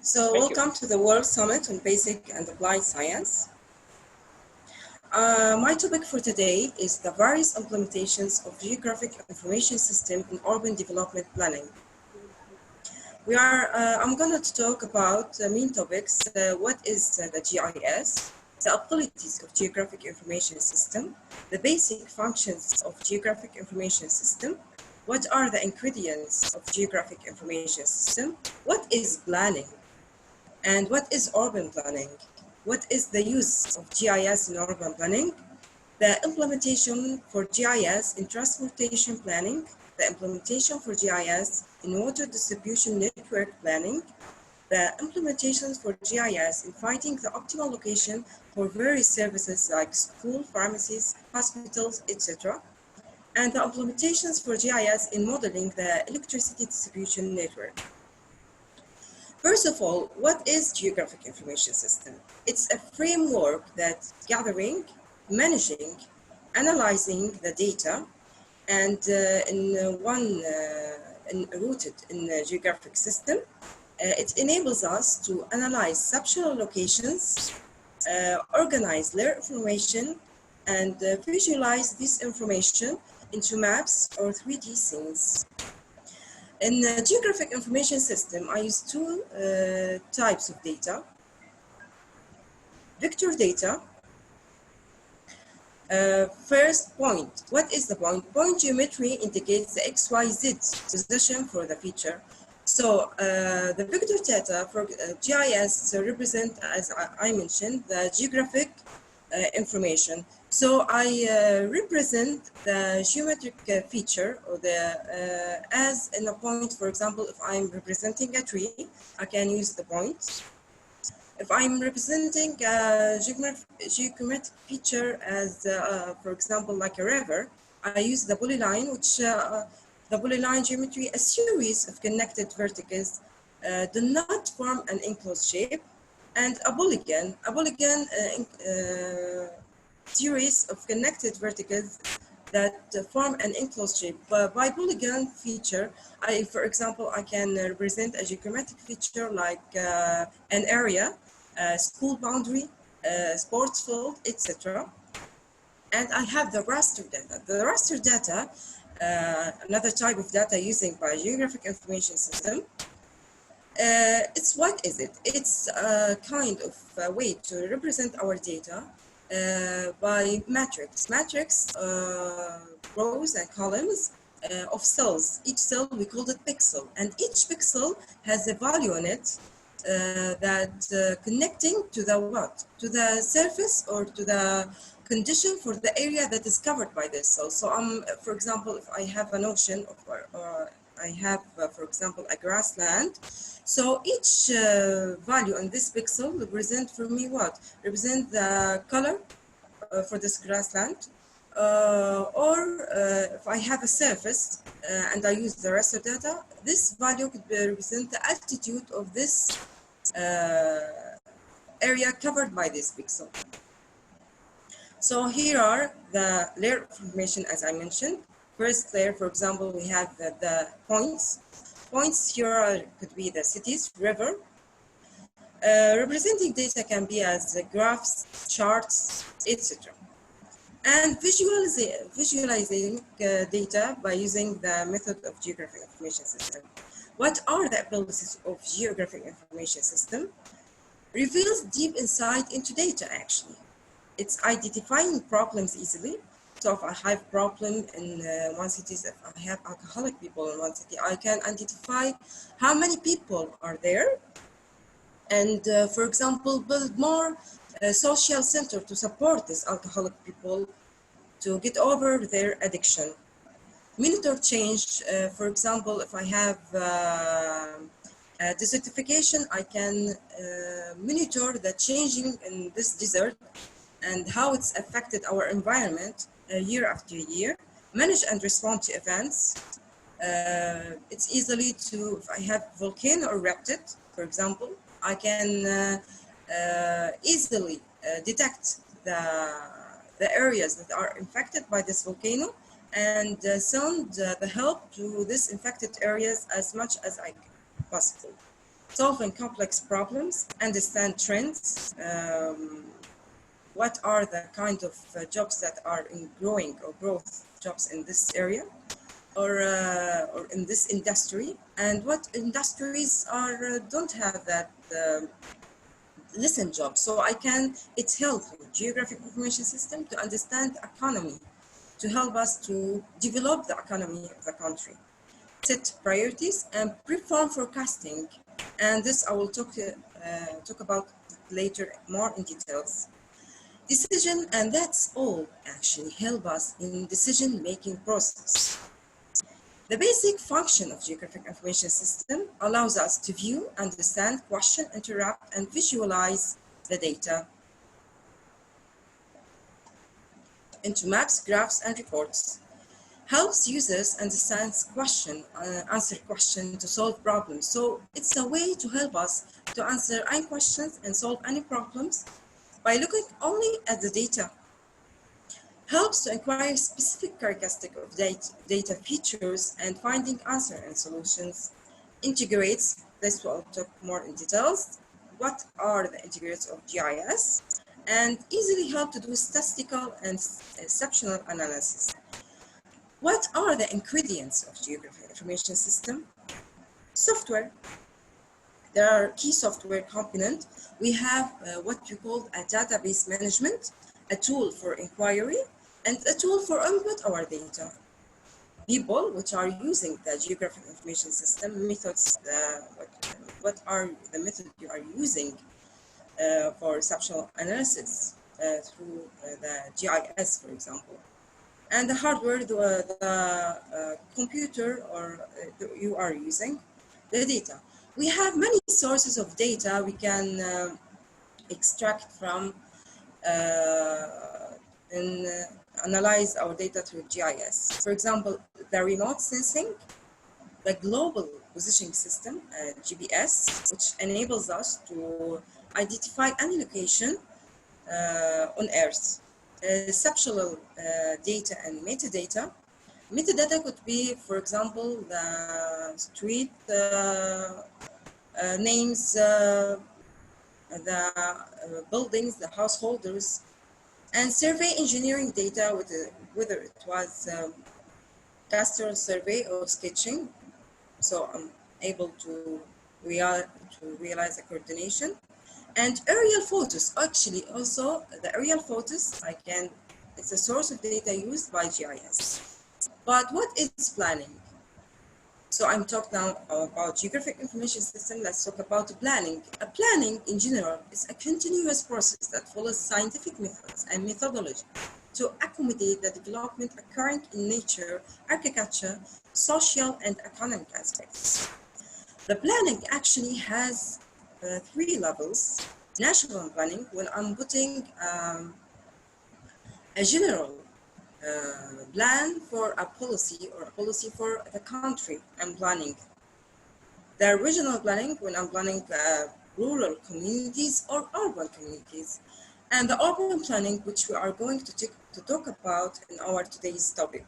So welcome to the World Summit on Basic and Applied Science. My topic for today is the various implementations of Geographic Information System in urban development planning. I'm going to talk about main topics. What is the GIS, the abilities of Geographic Information System, the basic functions of Geographic Information System, what are the ingredients of Geographic Information System, what is planning, and what is urban planning? What is the use of GIS in urban planning? The implementation for GIS in transportation planning, the implementation for GIS in water distribution network planning, the implementations for GIS in finding the optimal location for various services like school, pharmacies, hospitals, etc. And the implementations for GIS in modeling the electricity distribution network. First of all, what is Geographic Information System? It's a framework that's gathering, managing, analyzing the data, and rooted in the geographic system. It enables us to analyze subshell locations, organize their information, and visualize this information into maps or 3D scenes. In the Geographic Information System, I use two types of data. Vector data. First, point. What is the point? Point geometry indicates the XYZ position for the feature. So the vector data for GIS represent, as I mentioned, the geographic information. So I represent the geometric feature or the as in a point. For example, if I'm representing a tree, I can use the point. If I'm representing a geometric feature as, for example, like a river, I use the polyline, which the polyline geometry, a series of connected vertices do not form an enclosed shape, and a polygon series of connected vertices that form an enclosed shape. By polygon feature, for example, I can represent a geometric feature like an area, school boundary, sports field, etc. And I have the raster data. The raster data, another type of data using by Geographic Information System. What is it? It's a kind of a way to represent our data by matrix. Matrix, rows and columns of cells. Each cell, we call it pixel. And each pixel has a value in it that connecting to the what? To the surface or to the condition for the area that is covered by this cell. So for example, if I have an ocean or I have, for example, a grassland. So each value in this pixel represent for me what? Represent the color for this grassland. Or if I have a surface and I use the raster data, this value could represent the altitude of this area covered by this pixel. So here are the layer information as I mentioned. First layer, for example, we have the points. Points here could be the cities, river. Representing data can be as graphs, charts, etc. And visualizing data by using the method of Geographic Information System. What are the abilities of Geographic Information System? Reveals deep insight into data, actually. It's identifying problems easily. So if I have a problem in one city, if I have alcoholic people in one city, I can identify how many people are there. And for example, build more social center to support these alcoholic people to get over their addiction. Monitor change, for example, if I have desertification, I can monitor the changing in this desert and how it's affected our environment year after year. Manage and respond to events. It's easily to, if I have volcano erupted, for example, I can easily detect the areas that are infected by this volcano and send the help to these infected areas as much as possible. solving complex problems, understand trends, what are the kind of jobs that are in growing or growth jobs in this area or in this industry, and what industries are don't have that listen job. So it helps Geographic Information System to understand economy, to help us to develop the economy of the country, set priorities, and perform forecasting. And this I will talk about later more in details. Decision, and that's all actually help us in decision-making process. The basic function of Geographic Information System allows us to view, understand, question, interrupt, and visualize the data into maps, graphs, and reports. Helps users understand question, answer questions to solve problems. So it's a way to help us to answer any questions and solve any problems by looking only at the data. Helps to inquire specific characteristics of data features and finding answer and solutions. Integrates, this will talk more in details, what are the integrates of GIS, and easily help to do statistical and exceptional analysis. What are the ingredients of Geographic Information System? Software. There are key software components. We have what we call a database management, a tool for inquiry, and a tool for input our data. People which are using the Geographic Information System methods, what are the methods you are using for exceptional analysis through the GIS, for example. And the hardware, the computer or you are using, the data. We have many sources of data we can extract from and analyze our data through GIS. For example, the remote sensing, the global positioning system, GPS, which enables us to identify any location on Earth. Exceptional data and metadata. Metadata could be, for example, the street names, the buildings, the householders, and survey engineering data, whether it was cadastral survey or sketching. So I'm able to realize the coordination. And aerial photos, actually also the aerial photos, it's a source of data used by GIS. But what is planning? So I'm talking now about Geographic Information System. Let's talk about planning. A planning in general is a continuous process that follows scientific methods and methodology to accommodate the development occurring in nature, architecture, social and economic aspects. The planning actually has 3 levels. National planning, when I'm putting a general plan for a policy or a policy for the country I'm planning. The regional planning, when I'm planning rural communities or urban communities. And the urban planning, which we are going to talk about in our today's topic.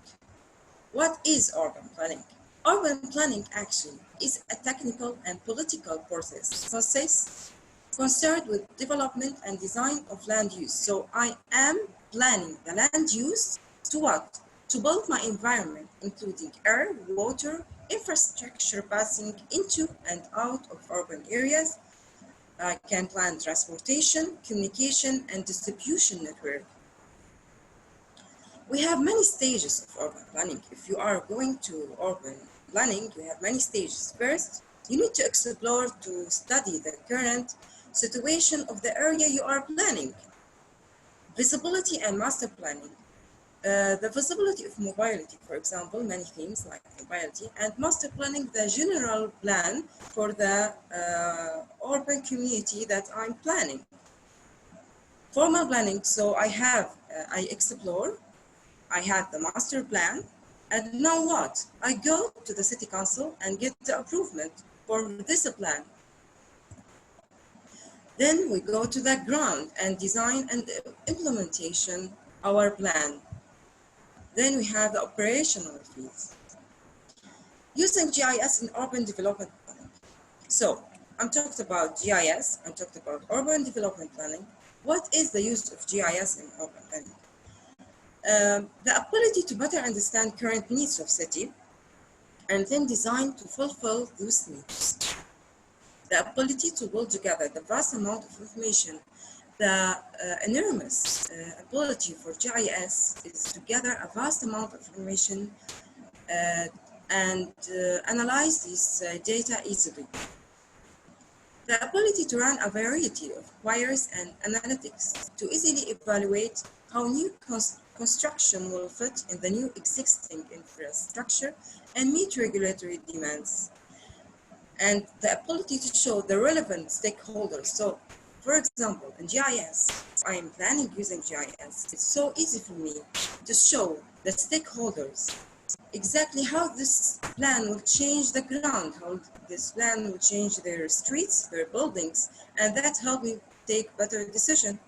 What is urban planning? Urban planning actually is a technical and political process concerned with development and design of land use. So I am planning the land use to what? To build my environment, including air, water, infrastructure passing into and out of urban areas. I can plan transportation, communication, and distribution network. We have many stages of urban planning. If you are going to urban planning, you have many stages. First, you need to explore to study the current situation of the area you are planning. Visibility and master planning. The visibility of mobility, for example, many things like mobility, and master planning, the general plan for the urban community that I'm planning. Formal planning, so I explore, I have the master plan, and now what? I go to the city council and get the approval for this plan. Then we go to the ground and design and implementation our plan. Then we have the operational phase. Using GIS in urban development planning. So I'm talked about GIS, I'm talked about urban development planning. What is the use of GIS in urban planning? The ability to better understand current needs of city and then design to fulfill those needs. The ability to pull together the vast amount of information. The enormous ability for GIS is to gather a vast amount of information and analyze this data easily. The ability to run a variety of queries and analytics to easily evaluate how new construction will fit in the new existing infrastructure and meet regulatory demands. And the ability to show the relevant stakeholders. So, for example, in GIS, I am planning using GIS. It's so easy for me to show the stakeholders exactly how this plan will change the ground, how this plan will change their streets, their buildings, and that helped me take better decision.